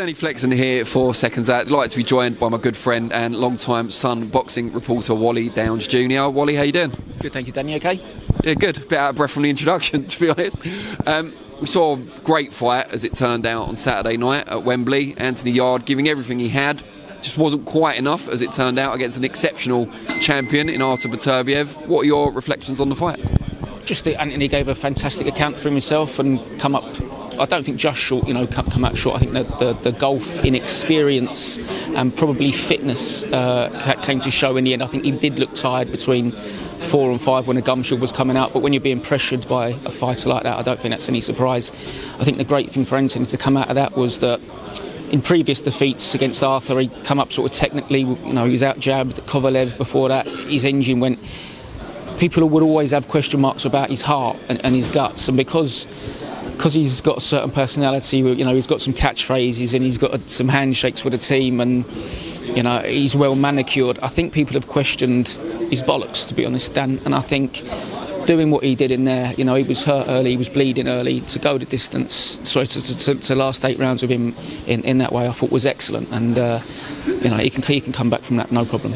Danny Flexen here for SecondsOut. I'd like to be joined by my good friend and long-time Sun boxing reporter Wally Downes Jr. Wally, how you doing? Good, thank you, Danny. Okay? Yeah, good. A bit out of breath from the introduction, to be honest. We saw a great fight, as it turned out, on Saturday night at Wembley. Anthony Yarde giving everything he had. Just wasn't quite enough, as it turned out, against an exceptional champion in Artur Beterbiev. What are your reflections on the fight? Just that Anthony gave a fantastic account for himself and come up, I don't think just short, come out short. I think that the gulf in experience and probably fitness came to show in the end. I think he did look tired between 4 and 5 when a gum shield was coming out, but when you're being pressured by a fighter like that, I don't think that's any surprise. I think the great thing for Anthony to come out of that was that in previous defeats against Arthur, he'd come up sort of technically, he was out jabbed. Kovalev before that, his engine went. People would always have question marks about his heart and his guts, and because he's got a certain personality, he's got some catchphrases and he's got some handshakes with the team, and he's well manicured. I think people have questioned his bollocks, to be honest, Dan, and I think doing what he did in there, he was hurt early, he was bleeding early, to go the distance, to last 8 rounds with him in that way, I thought was excellent, and he can come back from that, no problem.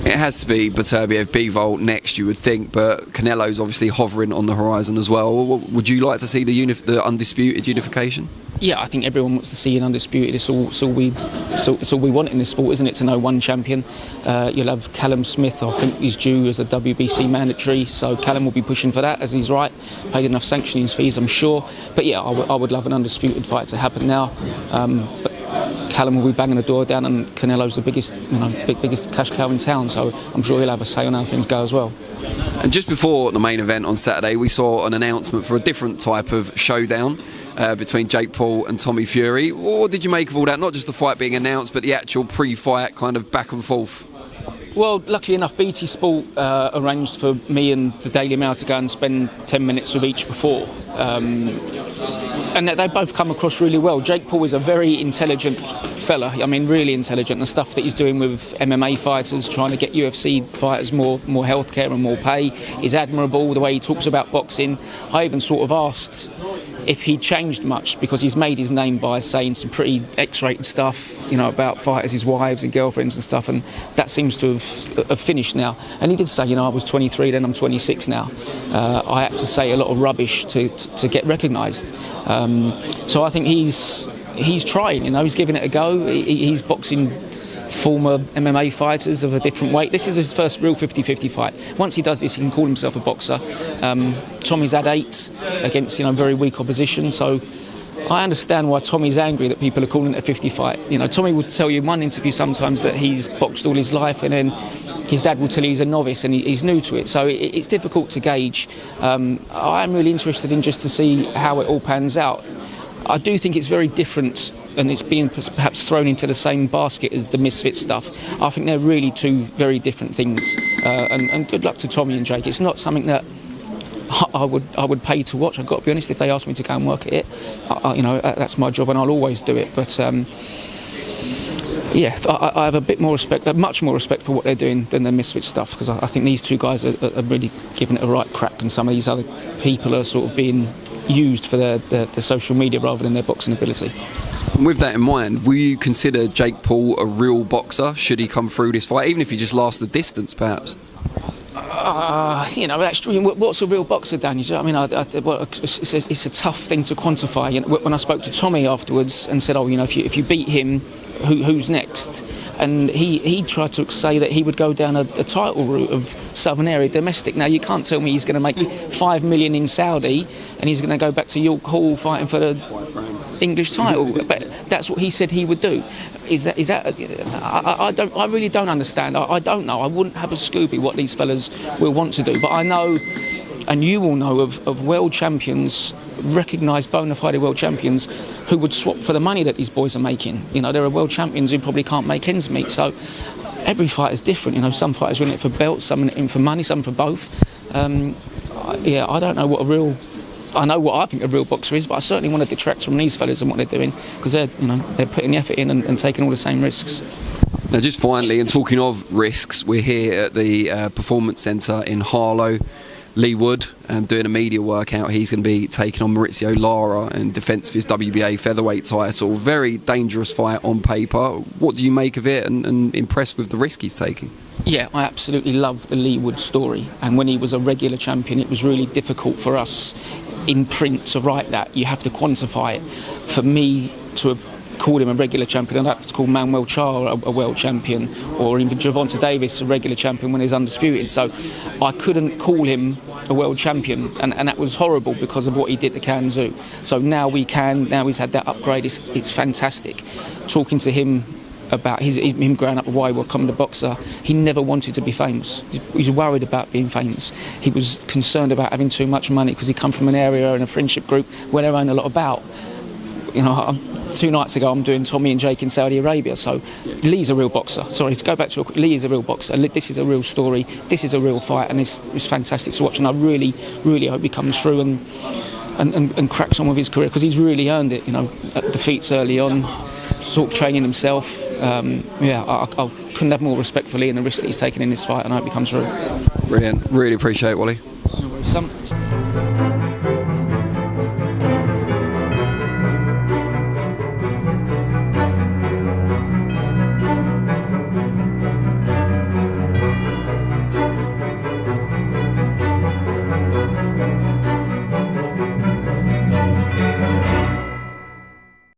It has to be Beterbiev, Bivol next, you would think, but Canelo's obviously hovering on the horizon as well. Would you like to see the Undisputed unification? Yeah, I think everyone wants to see an Undisputed. It's all we want in this sport, isn't it, to know one champion. You'll have Callum Smith, I think he's due as a WBC mandatory, so Callum will be pushing for that, as he's right. Paid enough sanctioning fees, I'm sure. But yeah, I would love an Undisputed fight to happen now. But Callum will be banging the door down, and Canelo's the biggest cash cow in town, so I'm sure he'll have a say on how things go as well. And just before the main event on Saturday, we saw an announcement for a different type of showdown between Jake Paul and Tommy Fury. What did you make of all that? Not just the fight being announced, but the actual pre-fight kind of back and forth. Well, luckily enough, BT Sport arranged for me and the Daily Mail to go and spend 10 minutes with each before. And they both come across really well. Jake Paul is a very intelligent fella. I mean, really intelligent. The stuff that he's doing with MMA fighters, trying to get UFC fighters more healthcare and more pay, is admirable. The way he talks about boxing. I even sort of asked if he changed much, because he's made his name by saying some pretty X-rated stuff, about fighters, his wives and girlfriends and stuff, and that seems to have finished now. And he did say, I was 23 then, I'm 26 now. I had to say a lot of rubbish to get recognised. So I think he's trying, he's giving it a go. He's boxing former MMA fighters of a different weight. This is his first real 50-50 fight. Once he does this, he can call himself a boxer. Tommy's had 8 against very weak opposition, so I understand why Tommy's angry that people are calling it a 50 fight. Tommy would tell you in one interview sometimes that he's boxed all his life, and then his dad will tell you he's a novice and he's new to it, so it's difficult to gauge. I'm really interested in just to see how it all pans out. I do think it's very different, and it's being perhaps thrown into the same basket as the Misfits stuff. I think they're really 2 very different things. And good luck to Tommy and Jake. It's not something that I would pay to watch. I've got to be honest. If they ask me to go and work at it, that's my job, and I'll always do it. But I have a bit more respect, much more respect for what they're doing than the Misfits stuff, because I think these 2 guys are really giving it a right crack, and some of these other people are sort of being used for their social media rather than their boxing ability. With that in mind, will you consider Jake Paul a real boxer should he come through this fight, even if he just lasts the distance, perhaps? That's true. What's a real boxer, Dan? It's a tough thing to quantify. When I spoke to Tommy afterwards and said, if you beat him, who's next? And he tried to say that he would go down a title route of Southern area domestic. Now, you can't tell me he's going to make $5 million in Saudi and he's going to go back to York Hall fighting for the English title, but that's what he said he would do. Is that? I really don't understand. I don't know. I wouldn't have a Scooby what these fellas will want to do, but I know, and you will know of world champions, recognised bona fide world champions, who would swap for the money that these boys are making. There are world champions who probably can't make ends meet. So every fight is different. Some fighters are in it for belts, some in it for money, some for both. I don't know what a real. I know what I think a real boxer is, but I certainly want to detract from these fellas and what they're doing, because they're putting the effort in and taking all the same risks. Now, just finally, and talking of risks, we're here at the Performance Centre in Harlow. Leigh Wood doing a media workout. He's going to be taking on Mauricio Lara in defence of his WBA featherweight title. Very dangerous fight on paper. What do you make of it, and impressed with the risk he's taking? Yeah, I absolutely love the Leigh Wood story. And when he was a regular champion, it was really difficult for us in print to write that. You have to quantify it. For me to have called him a regular champion, I'd have to call Manuel Char a world champion, or even Gervonta Davis a regular champion when he's undisputed. So I couldn't call him a world champion, and that was horrible because of what he did to Kanzu. So now we can. Now he's had that upgrade. It's fantastic. Talking to him about him growing up a Wally Downes Jr. boxer, he never wanted to be famous. He was worried about being famous. He was concerned about having too much money because he come from an area and a friendship group where there ain't a lot about. 2 nights ago I'm doing Tommy and Jake in Saudi Arabia, so Leigh's a real boxer. Sorry, to go back to Leigh is a real boxer. This is a real story, this is a real fight, and it's fantastic to watch, and I really, really hope he comes through and cracks on with his career, because he's really earned it. Defeats early on, sort of training himself. I couldn't have more respect for Leigh and the risk that he's taken in this fight, and I hope he comes through. Brilliant, really appreciate it, Wally. No worries.